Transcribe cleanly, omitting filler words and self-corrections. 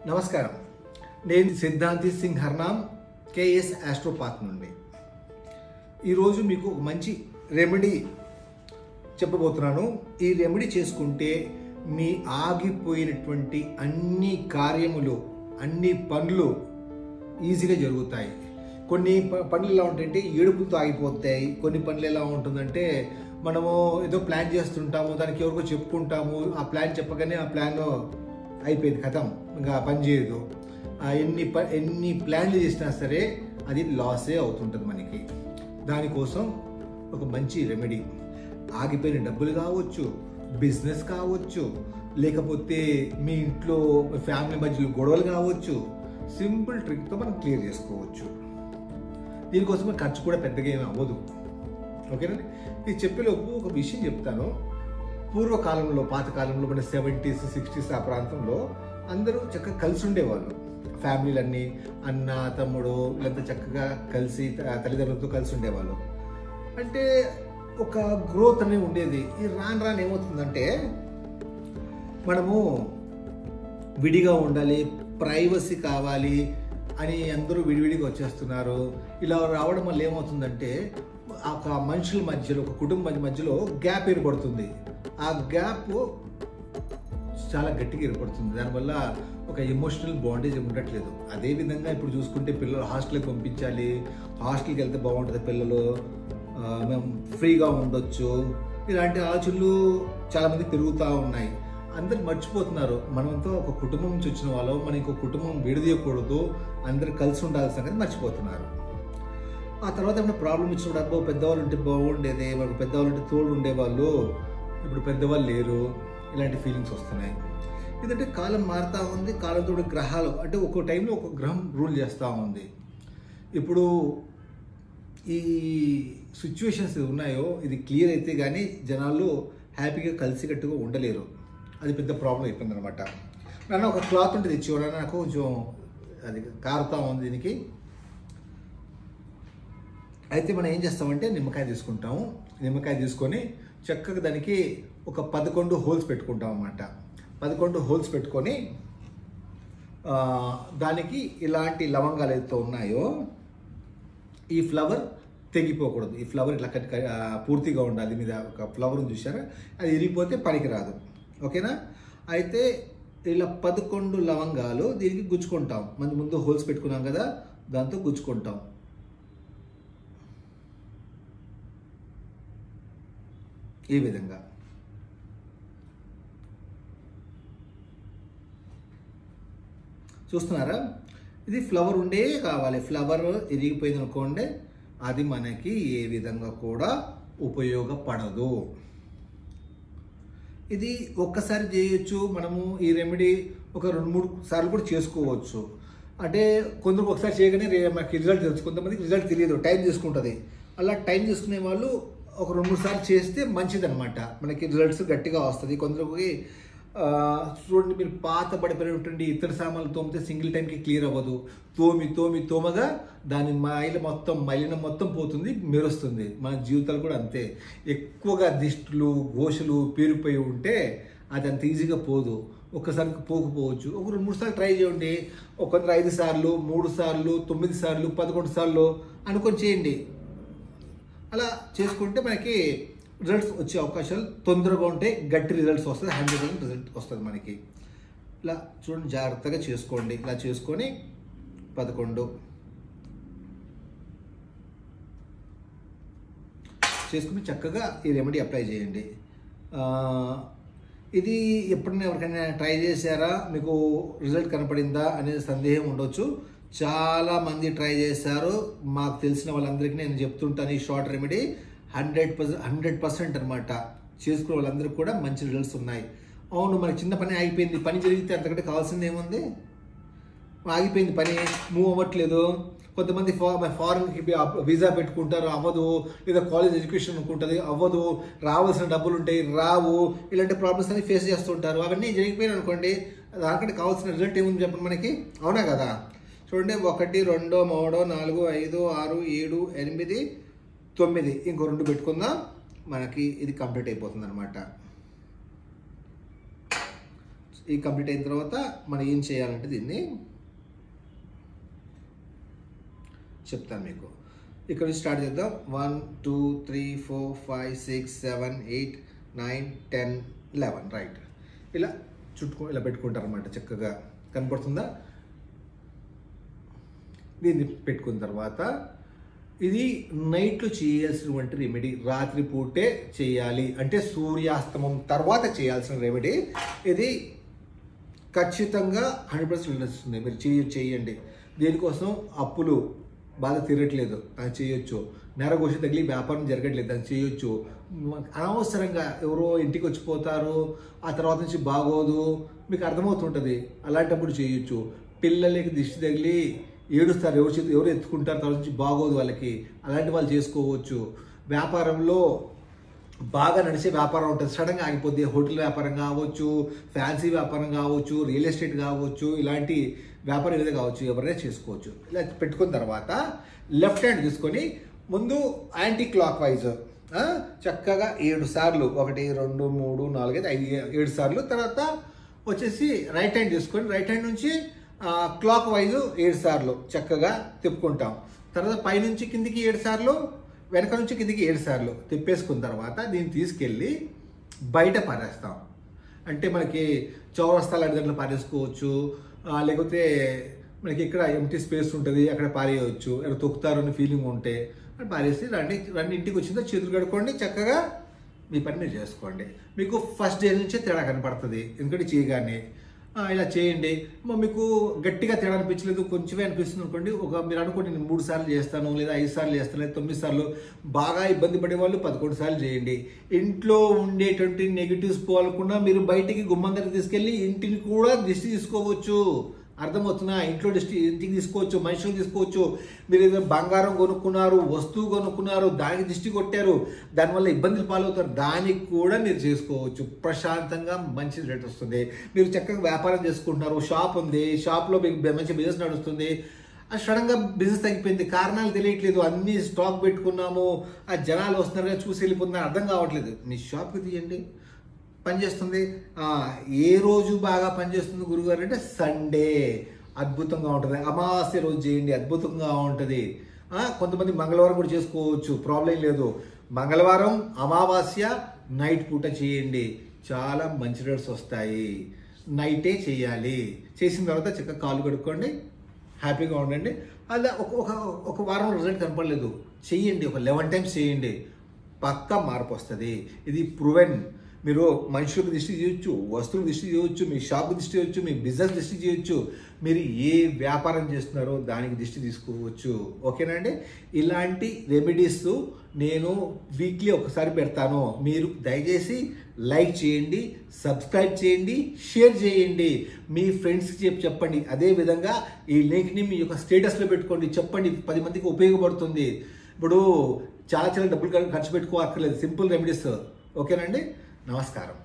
నమస్కారం, నేను సిద్ధాంతి సింగ్ హర్నామ్, కేఎస్ ఆస్ట్రోపాత్ నుండి. ఈరోజు మీకు ఒక మంచి రెమెడీ చెప్పబోతున్నాను. ఈ రెమెడీ చేసుకుంటే మీ ఆగిపోయినటువంటి అన్ని కార్యములు, అన్ని పనులు ఈజీగా జరుగుతాయి. కొన్ని పనులు ఎలా ఉంటాయంటే ఏడుపుతో ఆగిపోతాయి. కొన్ని పనులు ఎలా ఉంటుందంటే మనము ఏదో ప్లాన్ చేస్తుంటాము, దానికి ఎవరికో చెప్పుకుంటాము, ఆ ప్లాన్ చెప్పగానే ఆ ప్లాన్ అయిపోయింది, కథం, ఇంకా పని చేయదు. ఎన్ని ప్లాన్లు చేసినా సరే అది లాసే అవుతుంటుంది మనకి. దానికోసం ఒక మంచి రెమెడీ, ఆగిపోయిన డబ్బులు కావచ్చు, బిజినెస్ కావచ్చు, లేకపోతే మీ ఇంట్లో ఫ్యామిలీ మధ్యలో గొడవలు కావచ్చు, సింపుల్ ట్రిక్తో మనం క్లియర్ చేసుకోవచ్చు. దీనికోసం ఖర్చు కూడా పెద్దగా ఏమి అవ్వదు. ఓకేనండి. ఇది చెప్పేలోపు ఒక విషయం చెప్తాను. పూర్వకాలంలో, పాతకాలంలో, మన 70s 60s ఆ ప్రాంతంలో అందరూ చక్కగా కలిసి ఉండేవాళ్ళు. ఫ్యామిలీలన్నీ అన్న తమ్ముడు వీళ్ళంతా చక్కగా కలిసి తల్లిదండ్రులతో కలిసి ఉండేవాళ్ళు. అంటే ఒక గ్రోత్ అనేది ఉండేది. ఈ రాను ఏమవుతుందంటే మనము విడిగా ఉండాలి, ప్రైవసీ కావాలి అని అందరూ విడివిడిగా వచ్చేస్తున్నారు. ఇలా రావడం వల్ల ఏమవుతుందంటే ఒక మనుషుల మధ్యలో, ఒక కుటుంబం మధ్యలో గ్యాప్ ఏర్పడుతుంది. ఆ గ్యాప్ చాలా గట్టిగా ఏర్పడుతుంది. దానివల్ల ఒక ఎమోషనల్ బాండేజ్ ఉండట్లేదు. అదేవిధంగా ఇప్పుడు చూసుకుంటే పిల్లలు హాస్టల్కి పంపించాలి, హాస్టల్కి వెళ్తే బాగుంటుంది, పిల్లలు మేము ఫ్రీగా ఉండొచ్చు, ఇలాంటి ఆలోచనలు చాలామంది పెరుగుతూ ఉన్నాయి. అందరు మర్చిపోతున్నారు, మనతో ఒక కుటుంబం నుంచి వచ్చిన వాళ్ళు, మన ఇంకో కుటుంబం విడదీయకూడదు, అందరు కలిసి ఉండాల్సిన సంగతి మర్చిపోతున్నారు. ఆ తర్వాత ఏమైనా ప్రాబ్లం ఇచ్చినప్పుడు పెద్దవాళ్ళు ఉంటే బాగుండేది, మనకు పెద్దవాళ్ళు ఉంటే తోడు ఉండేవాళ్ళు, ఇప్పుడు పెద్దవాళ్ళు లేరు, ఇలాంటి ఫీలింగ్స్ వస్తున్నాయి. ఎందుకంటే కాలం మారుతూ ఉంది, కాలంతో గ్రహాలు అంటే ఒక్కో టైంలో ఒక గ్రహం రూల్ చేస్తూ ఉంది. ఇప్పుడు ఈ సిచ్యువేషన్స్ ఉన్నాయో ఇది క్లియర్ అయితే కానీ జనాలు హ్యాపీగా కలిసికట్టుగా ఉండలేరు. అది పెద్ద ప్రాబ్లం అయిపోయింది అనమాట. నన్ను ఒక క్లాత్ ఉంటే తెచ్చేవాడు, నాకు కొంచెం అది కారుతూ ఉంది దీనికి. అయితే మనం ఏం చేస్తామంటే నిమ్మకాయ తీసుకుంటాము. నిమ్మకాయ తీసుకొని చక్కగా దానికి ఒక 11 హోల్స్ పెట్టుకుంటాం అన్నమాట. 11 హోల్స్ పెట్టుకొని దానికి ఇలాంటి లవంగాలు అయితే ఉన్నాయో ఈ ఫ్లవర్ తెగిపోకూడదు. ఈ ఫ్లవర్ ఇట్లా పూర్తిగా ఉండాలి. మీద ఒక ఫ్లవర్ చూసారా, అది ఇరిగిపోతే పనికి రాదు. ఓకేనా. అయితే ఇలా 11 లవంగాలు దీనికి గుచ్చుకుంటాం. మన ముందు హోల్స్ పెట్టుకున్నాం కదా, దాంతో గుచ్చుకుంటాం. ఈ విధంగా చూస్తున్నారా, ఇది ఫ్లవర్ ఉండే కావాలి. ఫ్లవర్ ఇరిగిపోయింది అనుకోండి, అది మనకి ఏ విధంగా కూడా ఉపయోగపడదు. ఇది ఒక్కసారి చేయొచ్చు. మనము ఈ రెమెడీ ఒక 2-3 సార్లు కూడా చేసుకోవచ్చు. అంటే కొందరు ఒకసారి చేయగానే మనకి రిజల్ట్ తెలుసు, కొంతమందికి రిజల్ట్ తెలియదు, టైం తీసుకుంటుంది. అలా టైం తీసుకునే వాళ్ళు ఒక 2-3 సార్లు చేస్తే మంచిదన్నమాట, మనకి రిజల్ట్స్ గట్టిగా వస్తుంది. కొందరికి చూడండి, మీరు పాత పడిపోయినటువంటి ఇతర సామాన్లు తోమితే సింగిల్ టైంకి క్లియర్ అవ్వదు. తోమగా దాని మలినం మొత్తం పోతుంది, మెరుస్తుంది. మన జీవితాలు కూడా అంతే. ఎక్కువగా దిష్టులు, ఘోషలు పేరుపోయి ఉంటే అది అంత ఈజీగా పోదు. ఒక్కసారికి పోకపోవచ్చు. ఒక 2-3 సార్లు ట్రై చేయండి. కొందరు 5 సార్లు, 3 సార్లు, 9 సార్లు, 11 సార్లు అనుకొని చేయండి. అలా చేసుకుంటే మనకి రిజల్ట్స్ వచ్చే అవకాశాలు తొందరగా ఉంటాయి. గట్టి రిజల్ట్స్ వస్తుంది, 100% రిజల్ట్ వస్తుంది మనకి. ఇలా చూడండి, జాగ్రత్తగా చేసుకోండి. ఇలా చేసుకొని 11 చేసుకుని చక్కగా ఈ రెమెడీ అప్లై చేయండి. ఇది ఎప్పుడైనా ఎవరికైనా ట్రై చేశారా, మీకు రిజల్ట్ కనపడిందా అనేది సందేహం ఉండొచ్చు. చాలామంది ట్రై చేశారు. మాకు తెలిసిన వాళ్ళందరికీ నేను చెప్తుంటాను, ఈ షార్ట్ రెమెడీ 100% అనమాట. చేసుకునే వాళ్ళందరికీ కూడా మంచి రిజల్ట్స్ ఉన్నాయి. అవును, మనకి చిన్న పని ఆగిపోయింది, పని జరిగితే అంతకంటే కావాల్సింది ఏముంది? ఆగిపోయింది, పని మూవ్ అవ్వట్లేదు. కొంతమంది ఫారెన్కి వీసా పెట్టుకుంటారు, అవ్వదు. లేదా కాలేజ్ ఎడ్యుకేషన్ అనుకుంటుంది, అవ్వదు. రావాల్సిన డబ్బులు ఉంటాయి, రావు. ఇలాంటి ప్రాబ్లమ్స్ అన్ని ఫేస్ చేస్తుంటారు. అవన్నీ జరిగిపోయినాయి అనుకోండి, దానికంటే కావాల్సిన రిజల్ట్ ఏముంది చెప్పండి మనకి, అవునా కదా? చూడండి, 1 2 3 4 5 6 7 8 9 ఇంకో 2 పెట్టుకుందాం, మనకి ఇది కంప్లీట్ అయిపోతుంది అనమాట. ఈ కంప్లీట్ అయిన తర్వాత మనం ఏం చేయాలంటే దీన్ని చెప్తాను మీకు. ఇక్కడ నుంచి స్టార్ట్ చేద్దాం. 1 2 3 4 5 6 7 8 9 10 11 రైట్. ఇలా ఇలా పెట్టుకుంటారు అన్నమాట. చక్కగా కనపడుతుందా? దీన్ని పెట్టుకున్న తర్వాత ఇది నైట్లో చేయాల్సినటువంటి రెమెడీ, రాత్రి పూటే చేయాలి, అంటే సూర్యాస్తమం తర్వాత చేయాల్సిన రెమెడీ. ఇది ఖచ్చితంగా 100% వస్తుంది. మీరు చేయండి. దీనికోసం అప్పులు బాగా తిరగట్లేదు, అది చేయొచ్చు. నెరగోషి తగిలి వ్యాపారం జరగట్లేదు, అది చేయొచ్చు. అనవసరంగా ఎవరో ఇంటికి వచ్చిపోతారు, ఆ తర్వాత నుంచి బాగోదు, మీకు అర్థమవుతుంటుంది. అలాంటప్పుడు చేయొచ్చు. పిల్లలకి దిష్టి తగిలి ఏడుస్తారు, ఎవరు ఎత్తుకుంటారు, తర్వాత నుంచి బాగోదు వాళ్ళకి, అలాంటి వాళ్ళు చేసుకోవచ్చు. వ్యాపారంలో బాగా నడిచే వ్యాపారం ఉంటుంది, సడన్గా ఆగిపోద్ది. హోటల్ వ్యాపారం కావచ్చు, ఫ్యాన్సీ వ్యాపారం కావచ్చు, రియల్ ఎస్టేట్ కావచ్చు, ఇలాంటి వ్యాపారం ఏదైనా కావచ్చు, ఎవరైనా చేసుకోవచ్చు. ఇలా పెట్టుకున్న తర్వాత లెఫ్ట్ హ్యాండ్ తీసుకొని ముందు యాంటీ క్లాక్ వైజ్ చక్కగా 7 సార్లు, 1 2 3 4 5 7 సార్లు. తర్వాత వచ్చేసి రైట్ హ్యాండ్ తీసుకొని రైట్ హ్యాండ్ నుంచి క్లాక్ వైజ్ 7 సార్లు చక్కగా తిప్పుకుంటాం. తర్వాత పైనుంచి కిందికి 7 సార్లు, వెనక నుంచి కిందికి 7 సార్లు తిప్పేసుకున్న తర్వాత దీన్ని తీసుకెళ్ళి బయట పారేస్తాం. అంటే మనకి చౌరస్తాలు అడిగట్లో పారేసుకోవచ్చు, లేకపోతే మనకి ఇక్కడ ఎంటీ స్పేస్ ఉంటుంది, అక్కడ పారేయవచ్చు. అక్కడ తొక్కుతారు అని ఫీలింగ్ ఉంటే పారేసి రండి ఇంటికి వచ్చిందో చేతులు కడుక్కోండి, చక్కగా మీ పని మీరు చేసుకోండి. మీకు ఫస్ట్ డే నుంచే తేడా కనపడుతుంది. ఎందుకంటే చేయగానే ఇలా చేయండి. మీకు గట్టిగా తేడా అనిపించలేదు, కొంచెమే అనిపిస్తుంది అనుకోండి, మీరు అనుకోండి నేను 3 సార్లు చేస్తాను, లేదా 5 సార్లు చేస్తాను, లేదా 9 సార్లు. బాగా ఇబ్బంది పడే వాళ్ళు 11 సార్లు చేయండి. ఇంట్లో ఉండేటువంటి నెగిటివ్స్ పోవాలకుండా మీరు బయటికి గుమ్మం దగ్గర తీసుకెళ్ళి ఇంటిని కూడా దిష్టి తీసుకోవచ్చు. అర్థమవుతున్నా? ఇంట్లో దిష్టి ఇంటికి తీసుకోవచ్చు, మనుషులు తీసుకోవచ్చు. మీరు ఏదైనా బంగారం కొనుక్కున్నారు, వస్తువు కొనుక్కున్నారు, దానికి దిష్టి కొట్టారు, దానివల్ల ఇబ్బందులు పాలవుతారు, దానికి కూడా మీరు చేసుకోవచ్చు. ప్రశాంతంగా మంచి రేట్ వస్తుంది. మీరు చక్కగా వ్యాపారం చేసుకుంటున్నారు, షాప్ ఉంది, షాప్లో మీకు మంచి బిజినెస్ నడుస్తుంది, సడన్గా బిజినెస్ తగ్గిపోయింది, కారణాలు తెలియట్లేదు, అన్ని స్టాక్ పెట్టుకున్నాము, ఆ జనాలు వస్తున్నారుగా చూసి వెళ్ళిపోతున్నారు, అర్థం కావట్లేదు. మీ షాప్కి తీయండి, పనిచేస్తుంది. ఏ రోజు బాగా పనిచేస్తుంది గురుగారు అంటే సండే, అద్భుతంగా ఉంటుంది. అమావాస్య రోజు చేయండి, అద్భుతంగా ఉంటుంది. కొంతమంది మంగళవారం కూడా చేసుకోవచ్చు, ప్రాబ్లం లేదు. మంగళవారం, అమావాస్య నైట్ పూట చేయండి, చాలా మంచి రేట్స్ వస్తాయి. నైటే చేయాలి. చేసిన తర్వాత చక్కగా కాలు కడుక్కోండి, హ్యాపీగా ఉండండి. అలా ఒక వారం రిజల్ట్ కనపడలేదు, చెయ్యండి, ఒక 11 టైమ్స్ చేయండి, పక్కా మార్పు వస్తుంది. ఇది ప్రూవెన్. మీరు మనుషులకు దిష్టి చేయొచ్చు, వస్తువులకు దిష్టి చేయొచ్చు, మీ షాప్కి దిష్టి చేయొచ్చు, మీ బిజినెస్ దిష్టి చేయొచ్చు, మీరు ఏ వ్యాపారం చేస్తున్నారో దానికి దిష్టి తీసుకోవచ్చు. ఓకేనా అండి? ఇలాంటి రెమెడీస్ నేను వీక్లీ ఒకసారి పెడతాను. మీరు దయచేసి లైక్ చేయండి, సబ్స్క్రైబ్ చేయండి, షేర్ చేయండి, మీ ఫ్రెండ్స్కి చెప్పండి. అదేవిధంగా ఈ లింక్ని మీ యొక్క స్టేటస్లో పెట్టుకోండి, చెప్పండి, 10 మందికి ఉపయోగపడుతుంది. ఇప్పుడు చాలా డబ్బులు ఖర్చు పెట్టుకోవక్కర్లేదు, సింపుల్ రెమెడీస్. ఓకేనండి? నమస్కారం.